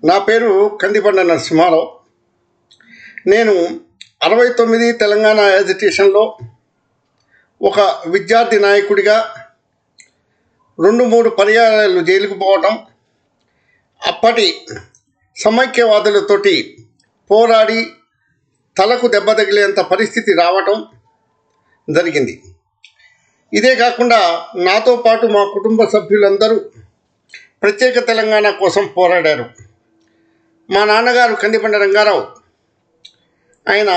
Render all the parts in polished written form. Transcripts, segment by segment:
నా పేరు కందిబండ నరసింహారావు. నేను 69 తెలంగాణ యాజిటేషన్లో ఒక విద్యార్థి నాయకుడిగా 2-3 పర్యాయాలు జైలుకు పోవటం, అప్పటి సమైక్యవాదులతోటి పోరాడి తలకు దెబ్బ తగిలేంత పరిస్థితి రావటం జరిగింది. ఇదే కాకుండా నాతో పాటు మా కుటుంబ సభ్యులందరూ ప్రత్యేక తెలంగాణ కోసం పోరాడారు. మా నాన్నగారు కందిబండ రంగారావు, ఆయన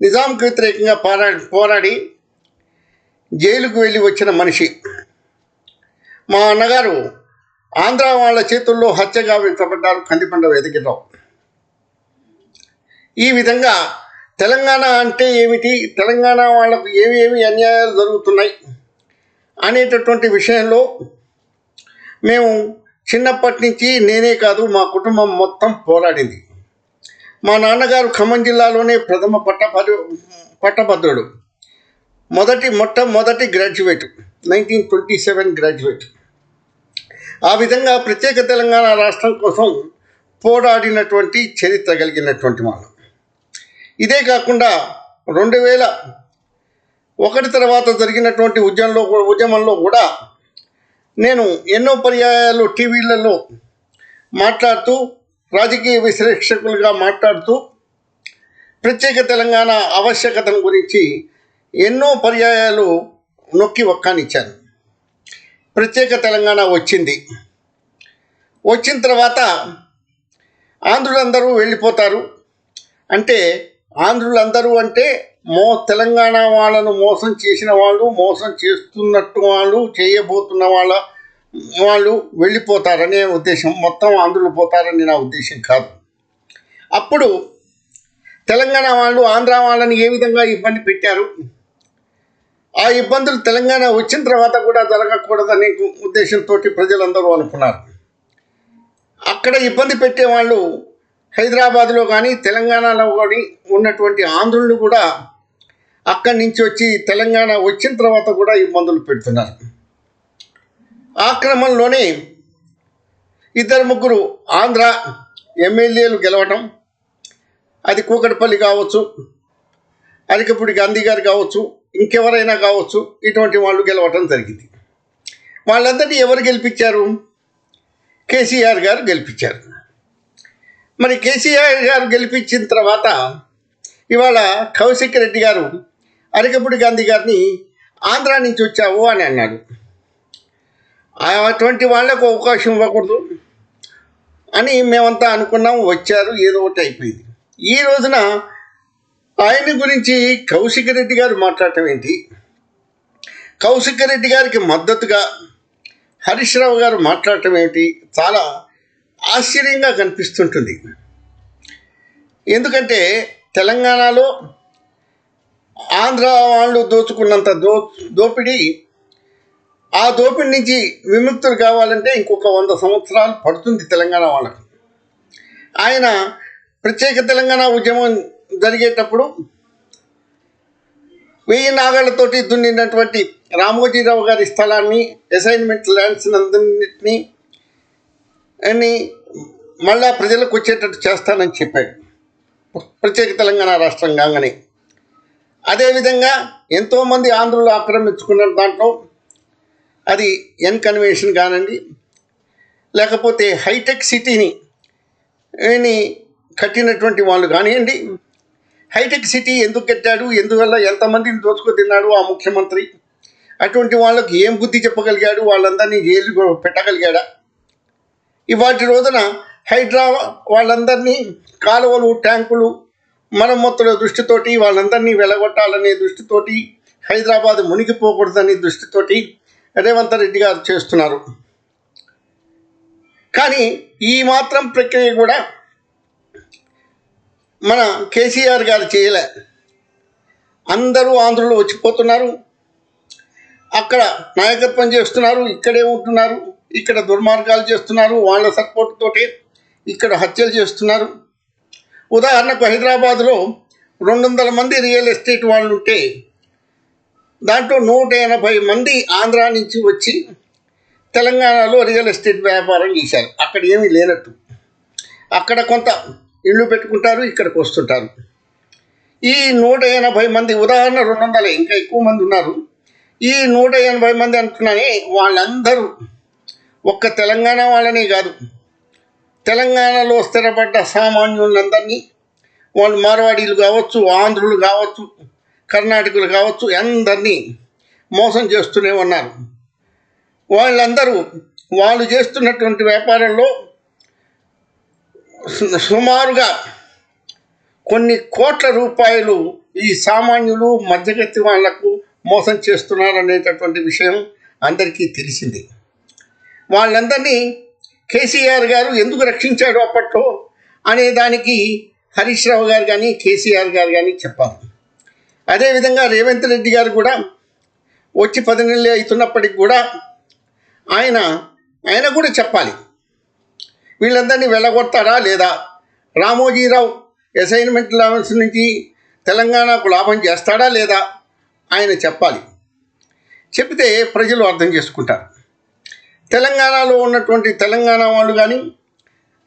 నిజాంకు వ్యతిరేకంగా పోరాడి జైలుకు వెళ్ళి వచ్చిన మనిషి. మా అన్నగారు ఆంధ్ర వాళ్ళ చేతుల్లో హత్యగా గావించబడ్డారు కందిబండ వెదగిరావు. ఈ విధంగా తెలంగాణ అంటే ఏమిటి, తెలంగాణ వాళ్లకు ఏమి అన్యాయాలు జరుగుతున్నాయి అనేటటువంటి విషయంలో మేము చిన్నప్పటి నుంచి నేనే కాదు మా కుటుంబం మొత్తం పోరాడింది. మా నాన్నగారు ఖమ్మం జిల్లాలోనే ప్రథమ పట్టభద్రుడు, మొట్టమొదటి గ్రాడ్యుయేట్, 1927 గ్రాడ్యుయేట్. ఆ విధంగా ప్రత్యేక తెలంగాణ రాష్ట్రం కోసం పోరాడినటువంటి చరిత్ర కలిగినటువంటి వాళ్ళు. ఇదే కాకుండా 2001 తర్వాత జరిగినటువంటి ఉద్యమంలో కూడా నేను ఎన్నో పర్యాయాలు టీవీలలో మాట్లాడుతూ, రాజకీయ విశ్లేషకులుగా మాట్లాడుతూ ప్రత్యేక తెలంగాణ ఆవశ్యకతను గురించి ఎన్నో పర్యాయాలు నొక్కి ఒక్కానిచ్చాను. ప్రత్యేక తెలంగాణ వచ్చిన తర్వాత ఆంధ్రులందరూ వెళ్ళిపోతారు అంటే, ఆంధ్రులందరూ అంటే తెలంగాణ వాళ్ళను మోసం చేసిన వాళ్ళు, మోసం చేస్తున్నట్టు వాళ్ళు, చేయబోతున్న వాళ్ళు వెళ్ళిపోతారనే ఉద్దేశం, మొత్తం ఆంధ్రులు పోతారని నా ఉద్దేశం కాదు. అప్పుడు తెలంగాణ వాళ్ళు ఆంధ్ర వాళ్ళని ఏ విధంగా ఇబ్బంది పెట్టారు, ఆ ఇబ్బందులు తెలంగాణ వచ్చిన తర్వాత కూడా జరగకూడదనే ఉద్దేశంతో ప్రజలందరూ అనుకున్నారు. అక్కడ ఇబ్బంది పెట్టేవాళ్ళు హైదరాబాద్లో కానీ తెలంగాణలో కానీ ఉన్నటువంటి ఆంధ్రులను కూడా అక్కడి నుంచి వచ్చి తెలంగాణ వచ్చిన తర్వాత కూడా ఇబ్బందులు పెడుతున్నారు. ఆ క్రమంలోనే 2-3 ఆంధ్ర ఎమ్మెల్యేలు గెలవటం, అది కూకట్పల్లి కావచ్చు, అరికపూడి గాంధీ గారు కావచ్చు, ఇంకెవరైనా కావచ్చు, ఇటువంటి వాళ్ళు గెలవటం జరిగింది. వాళ్ళందరినీ ఎవరు గెలిపించారు? కేసీఆర్ గారు గెలిపించారు. మరి కేసీఆర్ గారు గెలిపించిన తర్వాత ఇవాళ కౌశిక్ రెడ్డి గారు అరికపూడి గాంధీ గారిని ఆంధ్ర నుంచి వచ్చావు అని అన్నాడు. అటువంటి వాళ్లకు అవకాశం ఇవ్వకూడదు అని మేమంతా అనుకున్నాం. వచ్చారు, ఏదో ఒకటి అయిపోయింది. ఈ రోజున ఆయన గురించి కౌశిక్ రెడ్డి గారు మాట్లాడటం ఏంటి, కౌశిక్ రెడ్డి గారికి మద్దతుగా హరీష్ రావు గారు మాట్లాడటం ఏమిటి, చాలా ఆశ్చర్యంగా కనిపిస్తుంటుంది. ఎందుకంటే తెలంగాణలో ఆంధ్ర వాళ్ళు దోచుకున్నంత దోపిడీ, ఆ దోపిడీ నుంచి విముక్తులు కావాలంటే ఇంకొక 100 సంవత్సరాలు పడుతుంది తెలంగాణ వాళ్ళకు. ఆయన ప్రత్యేక తెలంగాణ ఉద్యమం జరిగేటప్పుడు 1000 నాగాళ్లతోటి దున్నినటువంటి రామోజీరావు గారి స్థలాన్ని, అసైన్మెంట్ ల్యాండ్స్ అందరినీ మళ్ళా ప్రజలకు వచ్చేటట్టు చేస్తానని చెప్పాడు ప్రత్యేక తెలంగాణ రాష్ట్రం కాగానే. అదేవిధంగా ఎంతోమంది ఆంధ్రులు ఆక్రమించుకున్న దాంట్లో అది ఎన్ కన్వెన్షన్ కానండి, లేకపోతే హైటెక్ సిటీని కట్టినటువంటి వాళ్ళు కానివ్వండి. హైటెక్ సిటీ ఎందుకు కట్టాడు, ఎందువల్ల ఎంతమందిని దోచుకు తిన్నాడు ఆ ముఖ్యమంత్రి, అటువంటి వాళ్ళకు ఏం బుద్ధి చెప్పగలిగాడు, వాళ్ళందరినీ జైలు పెట్టగలిగాడా? ఇవాటి రోజున వాళ్ళందరినీ కాలువలు, ట్యాంకులు మరమ్మతుల దృష్టితోటి వాళ్ళందరినీ వెలగొట్టాలనే దృష్టితోటి, హైదరాబాద్ మునిగిపోకూడదనే దృష్టితోటి రేవంత్ రెడ్డి గారు చేస్తున్నారు. కానీ ఈ మాత్రం ప్రక్రియ కూడా మన కేసీఆర్ గారు చేయలే. అందరూ ఆంధ్రులు వచ్చిపోతున్నారు, అక్కడ నాయకత్వం చేస్తున్నారు, ఇక్కడే ఉంటున్నారు, ఇక్కడ దుర్మార్గాలు చేస్తున్నారు, వాళ్ళ సపోర్ట్ తోటి ఇక్కడ హత్యలు చేస్తున్నారు. ఉదాహరణకు హైదరాబాద్లో 200 మంది రియల్ ఎస్టేట్ వాళ్ళు ఉంటే దాంట్లో 180 మంది ఆంధ్ర నుంచి వచ్చి తెలంగాణలో రియల్ ఎస్టేట్ వ్యాపారం చేశారు. అక్కడ ఏమీ లేనట్టు. అక్కడ కొంత ఇళ్ళు పెట్టుకుంటారు, ఇక్కడికి వస్తుంటారు. ఈ 180 మంది, ఉదాహరణ 200, ఇంకా ఎక్కువ మంది ఉన్నారు. ఈ 180 మంది అంటున్నానే, వాళ్ళందరూ ఒక్క తెలంగాణ వాళ్ళనే కాదు, తెలంగాణలో స్థిరపడ్డ సామాన్యులందరినీ, వాళ్ళు మార్వాడీలు కావచ్చు, ఆంధ్రులు కావచ్చు, కర్ణాటకులు కావచ్చు, అందరినీ మోసం చేస్తూనే ఉన్నారు. వాళ్ళందరూ వాళ్ళు చేస్తున్నటువంటి వ్యాపారంలో సుమారుగా కొన్ని కోట్ల రూపాయలు ఈ సామాన్యులు మధ్యగతి వాళ్లకు మోసం చేస్తున్నారనేటటువంటి విషయం అందరికీ తెలిసింది. వాళ్ళందరినీ కేసీఆర్ గారు ఎందుకు రక్షించాడు అప్పట్లో అనే దానికి హరీష్ రావు గారు కానీ కేసీఆర్ గారు కానీ చెప్పాలి. అదేవిధంగా రేవంత్ రెడ్డి గారు కూడా వచ్చి 10 నెలలు అవుతున్నప్పటికి కూడా ఆయన కూడా చెప్పాలి, వీళ్ళందరినీ వెళ్ళగొడతారా లేదా, రామోజీరావు అసైన్మెంట్ లెవెల్స్ నుంచి తెలంగాణకు లాభం చేస్తాడా లేదా ఆయన చెప్పాలి. చెప్తే ప్రజలు అర్థం చేసుకుంటారు. తెలంగాణలో ఉన్నటువంటి తెలంగాణ వాళ్ళు కానీ,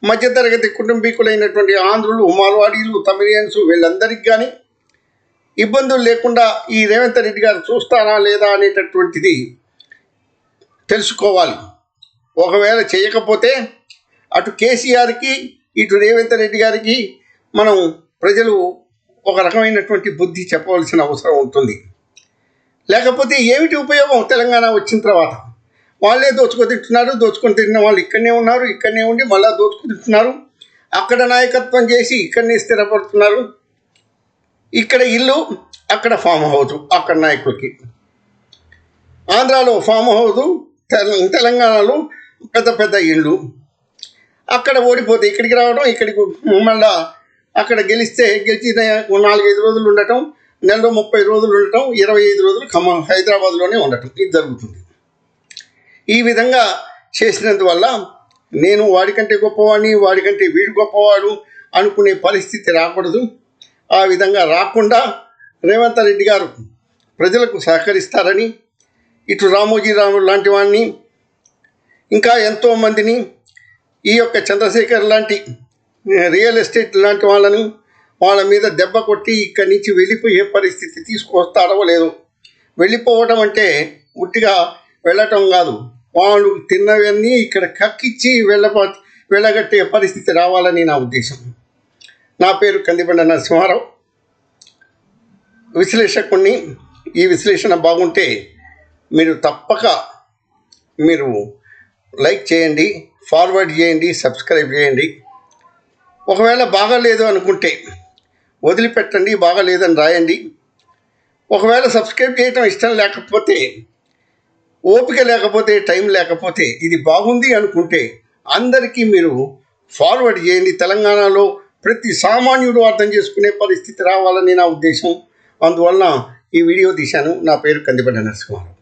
మధ్యతరగతి కుటుంబీకులైనటువంటి ఆంధ్రులు, మార్వాడీలు, తమిళియన్స్, వీళ్ళందరికీ కానీ ఇబ్బందులు లేకుండా ఈ రేవంత్ రెడ్డి గారు చూస్తారా లేదా అనేటటువంటిది తెలుసుకోవాలి. ఒకవేళ చేయకపోతే అటు కేసీఆర్కి, ఇటు రేవంత్ రెడ్డి గారికి మనం ప్రజలు ఒక రకమైనటువంటి బుద్ధి చెప్పవలసిన అవసరం ఉంటుంది. లేకపోతే ఏమిటి ఉపయోగం? తెలంగాణ వచ్చిన తర్వాత వాళ్ళే దోచుకొని తిన్న వాళ్ళు ఇక్కడనే ఉన్నారు, ఇక్కడనే ఉండి మళ్ళీ దోచుకొని తింటున్నారు. అక్కడ నాయకత్వం చేసి ఇక్కడనే స్థిరపడుతున్నారు. ఇక్కడ ఇల్లు, అక్కడ ఫామ్ హౌస్, అక్కడ నాయకులకి. ఆంధ్రాలో ఫామ్ హౌస్, తెలంగాణలో పెద్ద పెద్ద ఇళ్ళు. అక్కడ ఓడిపోతే ఇక్కడికి రావడం, ఇక్కడికి మళ్ళా అక్కడ గెలిచిన 4-5 రోజులు ఉండటం, నెలలో 30 రోజులు ఉండటం, 25 రోజులు హైదరాబాద్లోనే ఉండటం, ఇది జరుగుతుంది. ఈ విధంగా చేసినందువల్ల నేను వాడికంటే గొప్పవాడిని, వాడికంటే వీడు గొప్పవాడు అనుకునే పరిస్థితి రాకూడదు. ఆ విధంగా రాకుండా రేవంత్ రెడ్డి గారు ప్రజలకు సహకరిస్తారని, ఇటు రామోజీరావు లాంటి వాడిని, ఇంకా ఎంతోమందిని, ఈ యొక్క చంద్రశేఖర్ లాంటి రియల్ ఎస్టేట్ లాంటి వాళ్ళ మీద దెబ్బ కొట్టి ఇక్కడి నుంచి వెళ్ళిపోయే పరిస్థితి తీసుకొస్తారో లేదో. వెళ్ళిపోవడం అంటే ఉట్టిగా వెళ్ళటం కాదు, వాళ్ళు తిన్నవన్నీ ఇక్కడ కక్కిచ్చి వెళ్ళగట్టే పరిస్థితి రావాలని నా ఉద్దేశం. నా పేరు కందిబండ నరసింహారావు, విశ్లేషకుణ్ణి. ఈ విశ్లేషణ బాగుంటే మీరు లైక్ చేయండి, ఫార్వర్డ్ చేయండి, సబ్స్క్రైబ్ చేయండి. ఒకవేళ బాగాలేదు అనుకుంటే వదిలిపెట్టండి, బాగాలేదని రాయండి. ఒకవేళ సబ్స్క్రైబ్ చేయటం ఇష్టం లేకపోతే, ఓపిక లేకపోతే, టైం లేకపోతే, ఇది బాగుంది అనుకుంటే అందరికీ మీరు ఫార్వర్డ్ చేయండి. తెలంగాణలో ప్రతి సామాన్యుడు అర్థం చేసుకునే పరిస్థితి రావాలని నా ఉద్దేశం. అందువలన ఈ వీడియో తీశాను. నా పేరు కందిబండ నరసింహారావు.